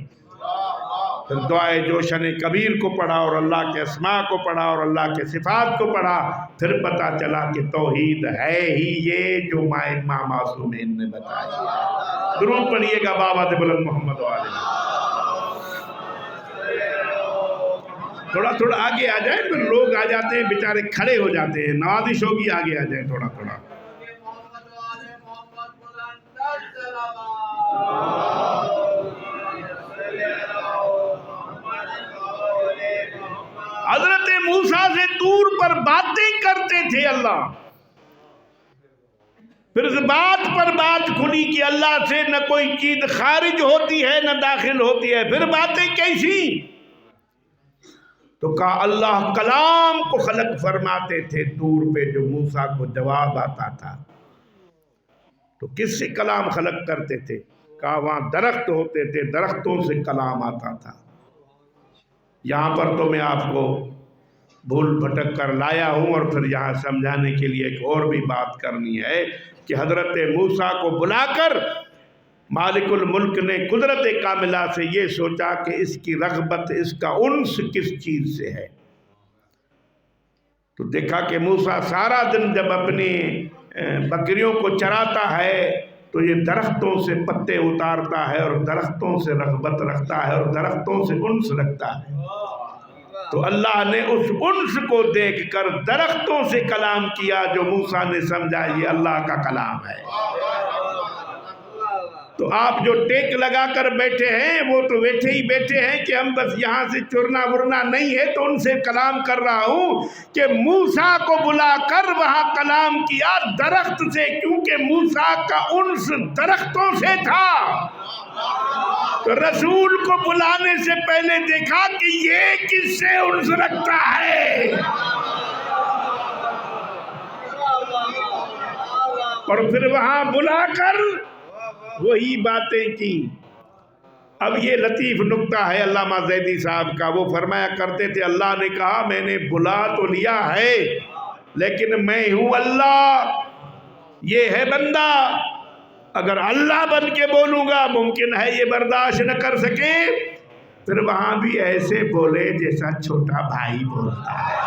پھر دعائے جوشن کبیر کو پڑھا، اور اللہ کے اسماء کو پڑھا، اور اللہ کے صفات کو پڑھا، پھر پتہ چلا کہ توحید ہے ہی یہ جو ائمہ معصومین نے بتایا۔ درود پڑھیے گا بابا بلند محمد والے۔ تھوڑا تھوڑا آگے آ جائیں، پھر لوگ آ جاتے ہیں بیچارے کھڑے ہو جاتے ہیں۔ نوازش ہوگی، آگے آ جائیں تھوڑا تھوڑا۔ حضرت موسیٰ سے طور پر باتیں کرتے تھے اللہ، پھر اس بات پر بات کھلی کہ اللہ سے نہ کوئی چیز خارج ہوتی ہے نہ داخل ہوتی ہے، پھر باتیں کیسی؟ تو کہا اللہ کلام کو خلق فرماتے تھے طور پہ جو موسیٰ کو جواب آتا تھا۔ تو کس سے کلام خلق کرتے تھے؟ کہا وہاں درخت ہوتے تھے، درختوں سے کلام آتا تھا۔ یہاں پر تو میں آپ کو بھول بھٹک کر لایا ہوں، اور پھر یہاں سمجھانے کے لیے ایک اور بھی بات کرنی ہے کہ حضرت موسیٰ کو بلا کر مالک الملک نے قدرت کاملہ سے یہ سوچا کہ اس کی رغبت، اس کا انس کس چیز سے ہے۔ تو دیکھا کہ موسیٰ سارا دن جب اپنی بکریوں کو چراتا ہے تو یہ درختوں سے پتے اتارتا ہے، اور درختوں سے رغبت رکھتا ہے، اور درختوں سے انس رکھتا ہے۔ تو اللہ نے اس انس کو دیکھ کر درختوں سے کلام کیا، جو موسیٰ نے سمجھا یہ اللہ کا کلام ہے۔ تو آپ جو ٹیک لگا کر بیٹھے ہیں وہ تو بیٹھے ہی بیٹھے ہیں کہ ہم بس یہاں سے چرنا ورنا نہیں ہے، تو ان سے کلام کر رہا ہوں کہ موسیٰ کو بلا کر وہاں کلام کیا درخت سے، کیونکہ موسیٰ کا انس درختوں سے تھا۔ تو رسول کو بلانے سے پہلے دیکھا کہ یہ کس سے انس رکھتا ہے، اور پھر وہاں بلا کر وہی باتیں کی۔ اب یہ لطیف نکتہ ہے علامہ زیدی صاحب کا، وہ فرمایا کرتے تھے اللہ نے کہا میں نے بلا تو لیا ہے لیکن میں ہوں اللہ، یہ ہے بندہ، اگر اللہ بن کے بولوں گا ممکن ہے یہ برداشت نہ کر سکے۔ پھر وہاں بھی ایسے بولے جیسا چھوٹا بھائی بولتا ہے۔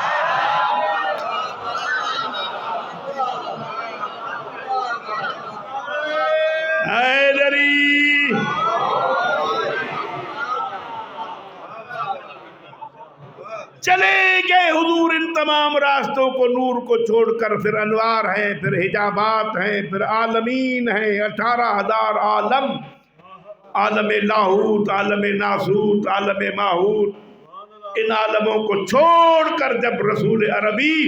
چلے گئے حضور ان تمام راستوں کو نور کو چھوڑ کر، پھر انوار ہیں، پھر حجابات ہیں، پھر عالمین ہیں، 18,000 عالم، عالم لاہوت، عالم ناسوت، عالم ماہوت، ان عالموں کو چھوڑ کر جب رسول عربی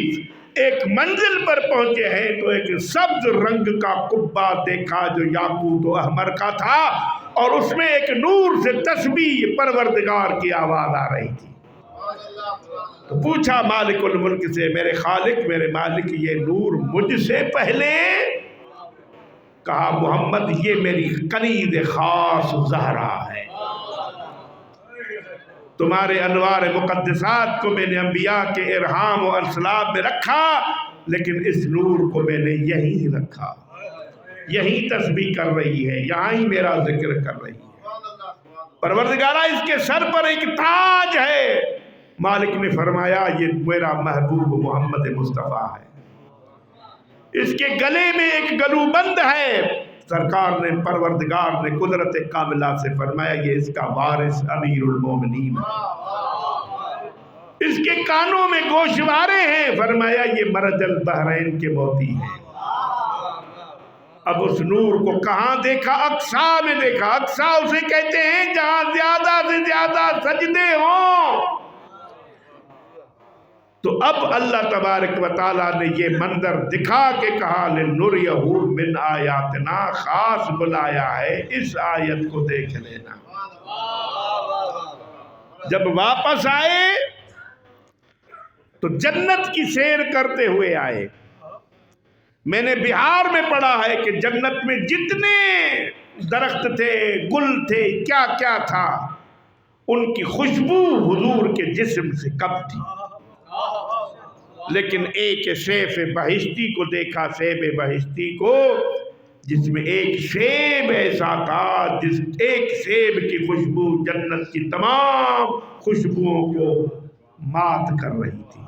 ایک منزل پر پہنچے ہیں تو ایک سبز رنگ کا قبہ دیکھا جو یاقوت و احمر کا تھا، اور اس میں ایک نور سے تسبیح پروردگار کی آواز آ رہی تھی۔ تو پوچھا مالک الملک سے، میرے خالق، میرے مالک، یہ نور مجھ سے پہلے؟ کہا محمد یہ میری قنید خاص زہرا ہے، تمہارے انوار مقدسات کو میں نے انبیاء کے ارحام و انسلاب میں رکھا، لیکن اس نور کو میں نے یہیں رکھا، یہیں تسبیح کر رہی ہے، یہاں ہی میرا ذکر کر رہی ہے۔ پروردگارہ اس کے سر پر ایک تاج ہے۔ مالک نے فرمایا یہ میرا محبوب محمد مصطفیٰ ہے، اس کے گلے میں ایک گلو بند ہے۔ سرکار نے، پروردگار نے قدرت کاملہ سے فرمایا یہ اس کا وارث امیر المومنین ہے، اس کے کانوں میں گوشوارے ہیں، فرمایا یہ مرج البحرین کے موتی ہیں۔ اب اس نور کو کہاں دیکھا؟ اقصا میں دیکھا۔ اقصا اسے کہتے ہیں جہاں زیادہ سے زیادہ سجدے ہوں۔ تو اب اللہ تبارک و تعالیٰ نے یہ منظر دکھا کے کہا لِنُرِيَهُ مِنْ آیاتنا، خاص بلایا ہے، اس آیت کو دیکھ لینا۔ جب واپس آئے تو جنت کی سیر کرتے ہوئے آئے۔ میں نے بہار میں پڑھا ہے کہ جنت میں جتنے درخت تھے، گل تھے، کیا کیا تھا، ان کی خوشبو حضور کے جسم سے کب تھی، لیکن ایک سیف بہشتی کو دیکھا، سیب بہشتی کو، جس میں ایک سیب ایسا تھا جس ایک سیب کی خوشبو جنت کی تمام خوشبوؤں کو مات کر رہی تھی۔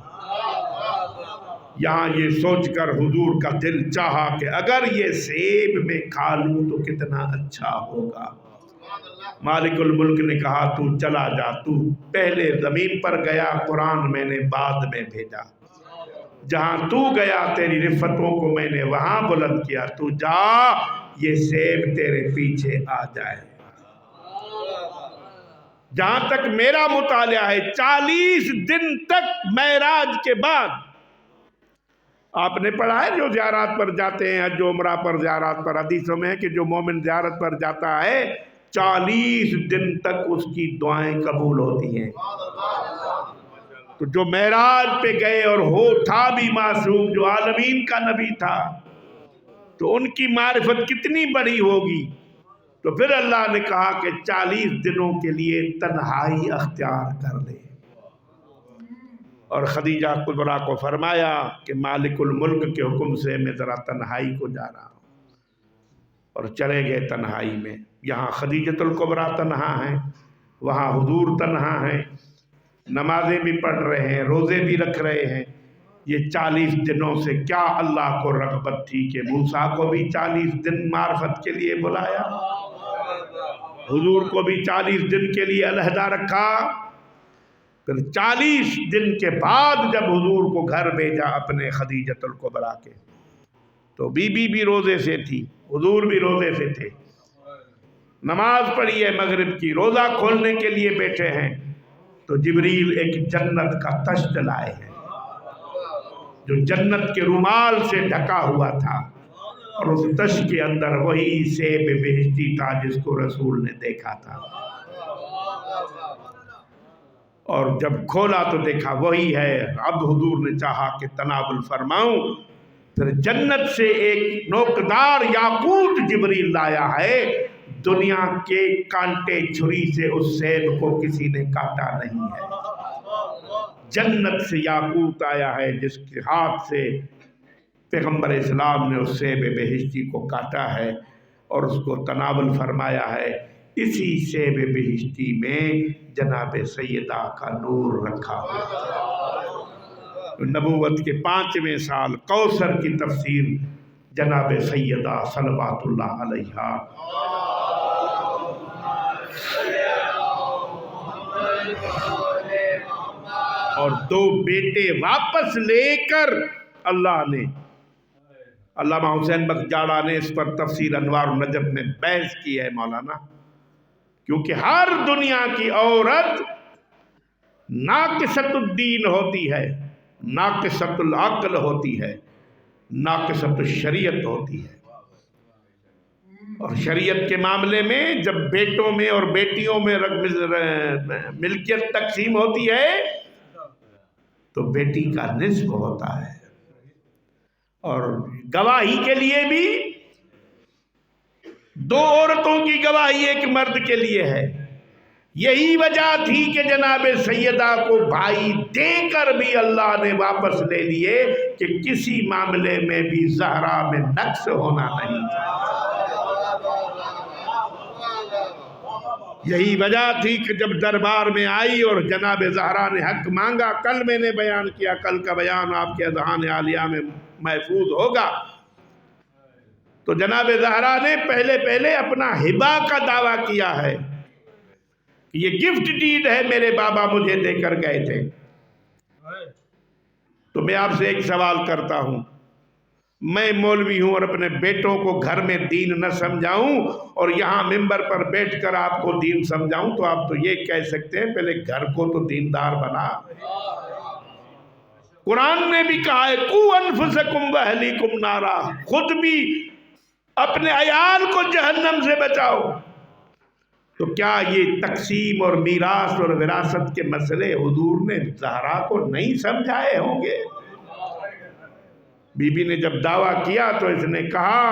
یہاں یہ سوچ کر حضور کا دل چاہا کہ اگر یہ سیب میں کھا لوں تو کتنا اچھا ہوگا۔ مالک الملک نے کہا تو چلا جا، تو پہلے زمین پر گیا، قرآن میں نے بعد میں بھیجا، جہاں تو گیا تیری رفتوں کو میں نے وہاں بلند کیا، تو جا، یہ سیب تیرے پیچھے آ جائے۔ جہاں تک میرا مطالعہ ہے 40 دن تک معراج کے بعد، آپ نے پڑھا ہے جو زیارات پر جاتے ہیں، حج و عمرہ پر، زیارات پر، حدیثوں میں ہے کہ جو مومن زیارت پر جاتا ہے 40 دن تک اس کی دعائیں قبول ہوتی ہیں۔ تو جو معراج پہ گئے اور تھا بھی معصوم، جو عالمین کا نبی تھا، تو ان کی معرفت کتنی بڑی ہوگی۔ تو پھر اللہ نے کہا کہ 40 دنوں کے لیے تنہائی اختیار کر لے، اور خدیجہ کبریٰ کو فرمایا کہ مالک الملک کے حکم سے میں ذرا تنہائی کو جا رہا ہوں، اور چلے گئے تنہائی میں۔ یہاں خدیجۃ الکبریٰ تنہا ہیں، وہاں حضور تنہا ہیں، نمازیں بھی پڑھ رہے ہیں، روزے بھی رکھ رہے ہیں۔ یہ 40 دنوں سے کیا اللہ کو رغبت تھی کہ موسیٰ کو بھی 40 دن معرفت کے لیے بلایا، حضور کو بھی 40 دن کے لیے علیحدہ رکھا۔ پھر 40 دن کے بعد جب حضور کو گھر بھیجا اپنے خدیجۃ الکبریٰ کے، تو بی بی بھی روزے سے تھی، حضور بھی روزے سے تھے، نماز پڑھی ہے مغرب کی، روزہ کھولنے کے لیے بیٹھے ہیں، تو جبریل ایک جنت کا تشت لائے ہیں جو جنت کے رومال سے ڈھکا ہوا تھا، اور اس تشت کے اندر وہی سیب بہشتی تھا جس کو رسول نے دیکھا تھا، اور جب کھولا تو دیکھا وہی ہے۔ اب حضور نے چاہا کہ تناول فرماؤں، پھر جنت سے ایک نوکدار یاقوت جبریل لایا ہے، دنیا کے کانٹے چھری سے اس سیب کو کسی نے کاٹا نہیں ہے۔ جنت سے یاقوت آیا ہے جس کے ہاتھ سے پیغمبر اسلام نے اس سیب بہشتی کو کاٹا ہے اور اس کو تناول فرمایا ہے۔ اسی سیب بہشتی میں جناب سیدہ کا نور رکھا ہوا۔ نبوت کے 5ویں سال کوثر کی تفسیر جناب سیدہ صلوات اللہ علیہا اور 2 بیٹے واپس لے کر اللہ نے، علامہ حسین بخش جاڑا نے اس پر تفسیر انوار النجف میں بحث کی ہے مولانا، کیونکہ ہر دنیا کی عورت ناقصۃ الدین ہوتی ہے، ناقصۃ العقل ہوتی ہے، ناقصۃ الشریعت ہوتی ہے، اور شریعت کے معاملے میں جب بیٹوں میں اور بیٹیوں میں ملکیت تقسیم ہوتی ہے تو بیٹی کا نصف ہوتا ہے، اور گواہی کے لیے بھی 2 عورتوں کی گواہی ایک مرد کے لیے ہے۔ یہی وجہ تھی کہ جناب سیدہ کو بھائی دے کر بھی اللہ نے واپس لے لیے کہ کسی معاملے میں بھی زہرا میں نقص ہونا نہیں تھا۔ یہی وجہ تھی کہ جب دربار میں آئی اور جناب زہرا نے حق مانگا، کل میں نے بیان کیا، کل کا بیان آپ کے اذہان عالیہ میں محفوظ ہوگا، تو جناب زہرا نے پہلے اپنا ہبہ کا دعویٰ کیا ہے کہ یہ گفٹ ڈیڈ ہے، میرے بابا مجھے دے کر گئے تھے۔ تو میں آپ سے ایک سوال کرتا ہوں، میں مولوی ہوں اور اپنے بیٹوں کو گھر میں دین نہ سمجھاؤں اور یہاں ممبر پر بیٹھ کر آپ کو دین سمجھاؤں، تو آپ تو یہ کہہ سکتے ہیں پہلے گھر کو تو دیندار بنا۔ قرآن نے بھی کہا ہے قُوْ أَنفُسَكُمْ وَأَهْلِيكُمْ نَارًا، خود بھی اپنے عیال کو جہنم سے بچاؤ۔ تو کیا یہ تقسیم اور میراث اور وراثت کے مسئلے حضور نے زہرا کو نہیں سمجھائے ہوں گے؟ بی بی نے جب دعویٰ کیا تو اس نے کہا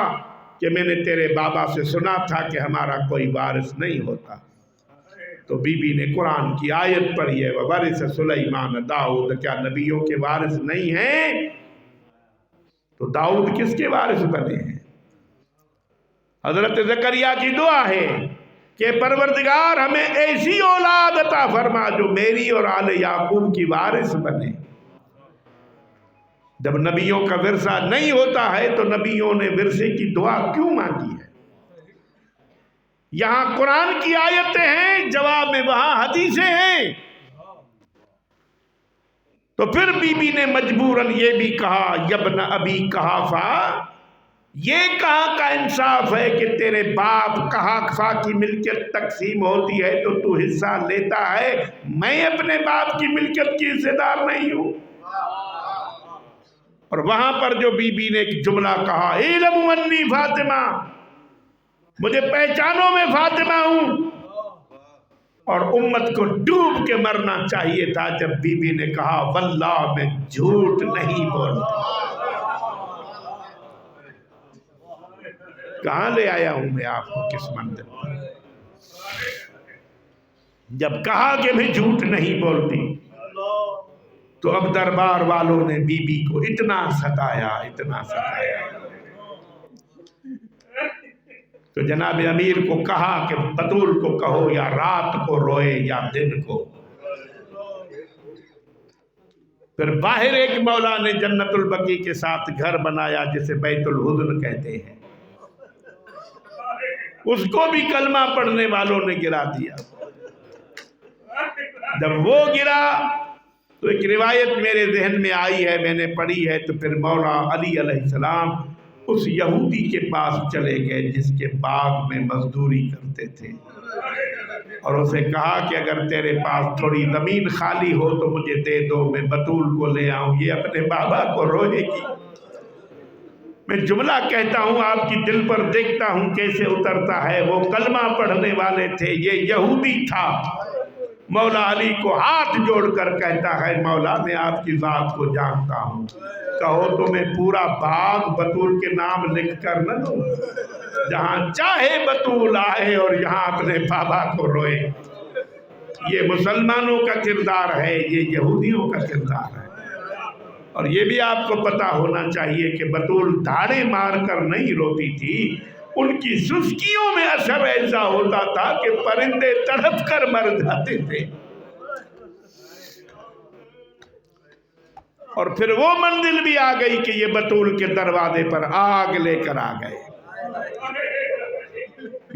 کہ میں نے تیرے بابا سے سنا تھا کہ ہمارا کوئی وارث نہیں ہوتا۔ تو بی بی نے قرآن کی آیت پڑھی ہے وَوَرِثَ سُلَيْمَانَ داؤد، کیا نبیوں کے وارث نہیں ہیں؟ تو داؤد کس کے وارث بنے ہیں؟ حضرت زکریا کی دعا ہے کہ پروردگار ہمیں ایسی اولاد عطا فرما جو میری اور آل یعقوب کی وارث بنے۔ جب نبیوں کا ورثہ نہیں ہوتا ہے تو نبیوں نے ورثے کی دعا کیوں مانگی ہے؟ یہاں قرآن کی آیتیں ہیں، جواب میں وہاں حدیثیں ہیں۔ تو پھر بی بی نے مجبوراً یہ بھی کہا یبن ابی قحافہ، یہ کہاں کا انصاف ہے کہ تیرے باپ قحافہ کی ملکیت تقسیم ہوتی ہے تو تو حصہ لیتا ہے، میں اپنے باپ کی ملکیت کی حصے دار نہیں ہوں۔ اور وہاں پر جو بی بی نے ایک جملہ کہا اعلموا انی فاطمہ، مجھے پہچانو میں فاطمہ ہوں، اور امت کو ڈوب کے مرنا چاہیے تھا جب بی بی نے کہا واللہ میں جھوٹ نہیں بولتی۔ کہاں لے آیا ہوں میں آپ کو، کس منزل پر؟ جب کہا کہ میں جھوٹ نہیں بولتی تو اب دربار والوں نے بی بی کو اتنا ستایا، اتنا ستایا، تو جناب امیر کو کہا کہ بطول کو کہو یا رات کو روئے یا دن کو۔ پھر باہر ایک مولا نے جنت البقیع کے ساتھ گھر بنایا جسے بیت الحزن کہتے ہیں، اس کو بھی کلمہ پڑھنے والوں نے گرا دیا۔ جب وہ گرا تو ایک روایت میرے ذہن میں آئی ہے، میں نے پڑھی ہے، تو پھر مولا علی علیہ السلام اس یہودی کے پاس چلے گئے جس کے باغ میں مزدوری کرتے تھے، اور اسے کہا کہ اگر تیرے پاس تھوڑی زمین خالی ہو تو مجھے دے دو، میں بطول کو لے آؤں، یہ اپنے بابا کو روئے گی۔ میں جملہ کہتا ہوں، آپ کی دل پر دیکھتا ہوں کیسے اترتا ہے۔ وہ کلمہ پڑھنے والے تھے، یہ یہودی تھا۔ مولا علی کو ہاتھ جوڑ کر کہتا ہے مولا میں آپ کی ذات کو جانتا ہوں، کہو تو میں پورا باغ بطول کے نام لکھ کر نہ دوں، جہاں چاہے بطول آئے اور یہاں اپنے بابا کو روئے۔ یہ مسلمانوں کا کردار ہے، یہ یہودیوں کا کردار ہے۔ اور یہ بھی آپ کو پتا ہونا چاہیے کہ بطول دھاڑے مار کر نہیں روتی تھی، ان کی سسکیوں میں اثر ایسا ہوتا تھا کہ پرندے تڑپ کر مر جاتے تھے۔ اور پھر وہ منزل بھی آ گئی کہ یہ بطول کے دروازے پر آگ لے کر آ گئے۔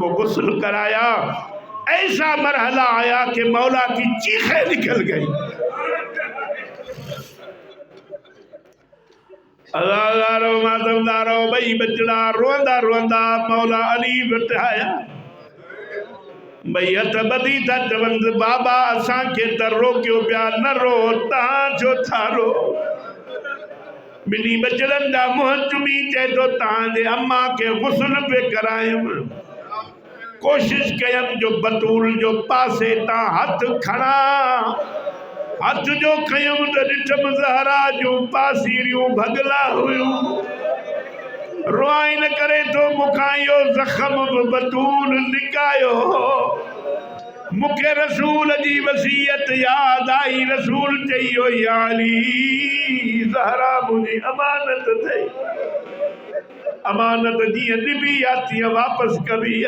کو غسل کرایا، ایسا مرحلہ آیا کہ مولا کی چیخیں نکل گئی۔ ازادارو ماتمدارو بھئی بچڑا روندہ روندہ مولا علی بٹھایا، بھئی ہتھ بدی تھا چوند بابا اساں کے تر رو کیوں پیا نہ رو تاں چھو تھارو، بنی بچڑن دا منہ چمی چے تو تاں دے اماں کے غسل پہ کرائیم، کوشش کیم جو بطول جو پاسے تا ہاتھ کھڑا، ہاتھ جو کھیم تو ڈٹھم زہرا جو پاسیریوں بھگلا ہوئیوں، روائیں نہ کرے تو مکھائیو زخم بطول نکایو، مکھے رسول جی وصیت یاد آئی، رسول چاہیو یا علی زہرا مجھے امانت دے، امانت جی نبی آتی واپس کبھی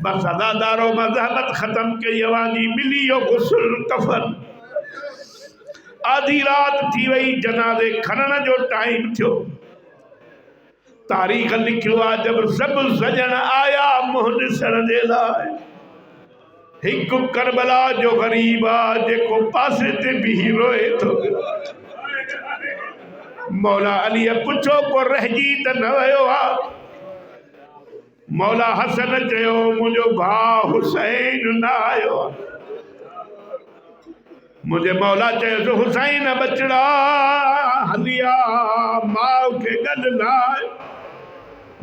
بس ادادارو مذہبت ختم کے یوانی ملیو غسل کفن، آدھی رات تھی وئی جنازے کھنن جو ٹائم تھو، تاریخ لکھو جب سب سجن آیا منہ ڈسن دے لائے، ایک کربلا جو غریب آجے کو پاسے تے بھی روئے تو مولا علی پچھو کو رہجی تنویو مولا حسن چیو مجھو بھا حسین نہ آئیو، مجھے مولا چیو تو حسین بچڑا ہلیا ماں کے گل لائے،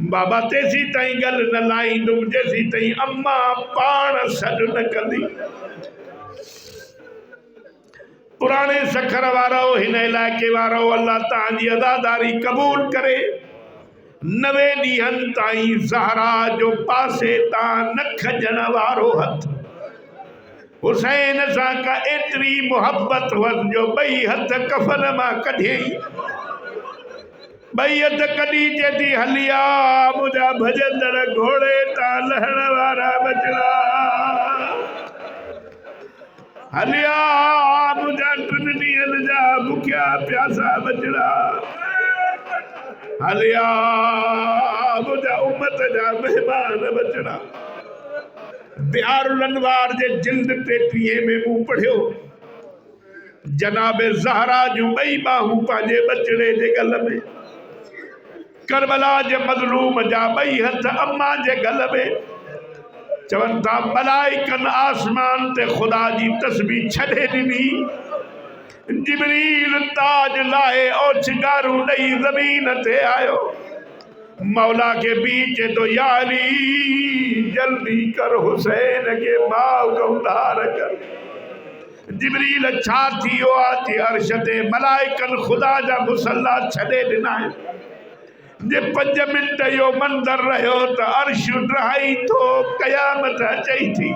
بابا تیسی تائیں گل نہ لائیں تم جیسی تائیں اماں پان سڑ نہ کدی، پرانے سکھر وارو ہن علاقے وارو اللہ تعالیٰ جی عزاداری قبول کرے، نوے ڈیہن تائیں زہرا جو پاسے تا نکھ جنوارو ہتھ، حسین سا کا اتری محبت ون جو بئی ہتھ کفن ماں کڑھیں، بئی ہتھ کڑھی چیتی ہلیا مجھا بھجندر گھوڑے تا لہن وارا بچڑا، ہلیا مجھا ٹنڈی ہلجا بکیا پیاسا بچڑا، ہلیا مجھا امت جا مہمان بچڑا، بیار الانوار جے جلد ٹیٹیے میں منہ پڑھیو، جناب زہرا جو بئی باہوں پاجے بچڑے جے گل میں، کربلا جے مظلوم جا بئی ہتھ اماں جے گل میں، چون تھا ملائکن آسمان تے خدا جی تسبیح چھڑے ڈنی، جبریل تاج لائے اوچھ گارو نئی زمین تے آئیو، مولا کے بیچے تو یا علی جلدی کر حسین کے ماں کو ادھار کر، جبریل چھاتیو آتی عرشت ملائکن خدا جا مسلح چھڑے ڈنائے، جے 5 منٹ یو منظر رہو تا عرش ڈرائی تو قیامت چاہی تھی،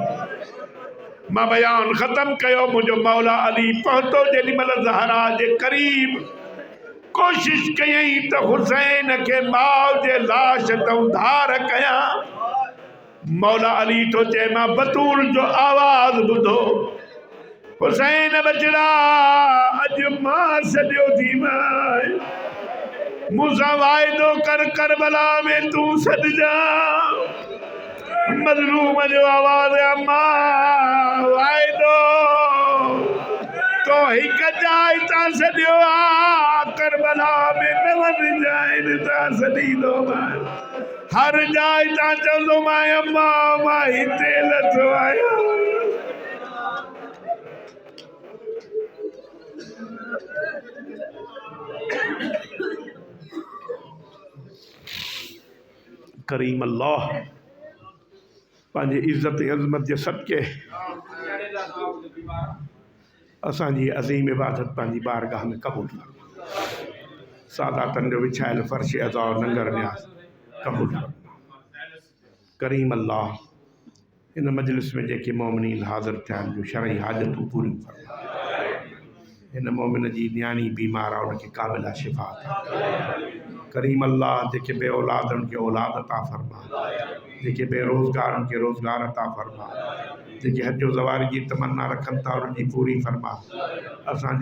ماں بیان ختم کیو مجھو مولا علی پہنتو جنی مل زہرا جے قریب، کوشش کہیں تو حسین کے ماں جے لاش تو دھار کیا، مولا علی تو چے ماں بطول جو آواز بدھو، حسین بچڑا اج ماں سجو تھی ماں، موسیٰ وائدو کر کربلا میں تو سج جا، مظلوم جو آواز اماں وائدو تو ہی کجائی تا سجو کربلا میں نون جائن تا سجی دو ماں، ہر جائی تا چلو ماں اماں ماہی تیلت آیا، کریم اللہ پانجے عزت عظمت جے صدقے اساں جی عظیم عبادت پانجی بارگاہ میں قبول فرما، ساداتن جو وچھائل فرش عزا و ننگر نیاز قبول فرما، کریم اللہ ان مجلس میں جے کہ مومنین حاضر تھیان جو شرعی حاجتوں پوری فرما، ان مومن جی نیانی بیمار ان کے قابلہ شفا تھا، کریم اللہ جے کہ بے اولاد ان کے اولاد عطا فرما، جے کہ بے روزگار ان کے روزگار عطا فرما، جے کہ حج و زواری جی تمنا رکھن تا ان کی پوری فرما، اساں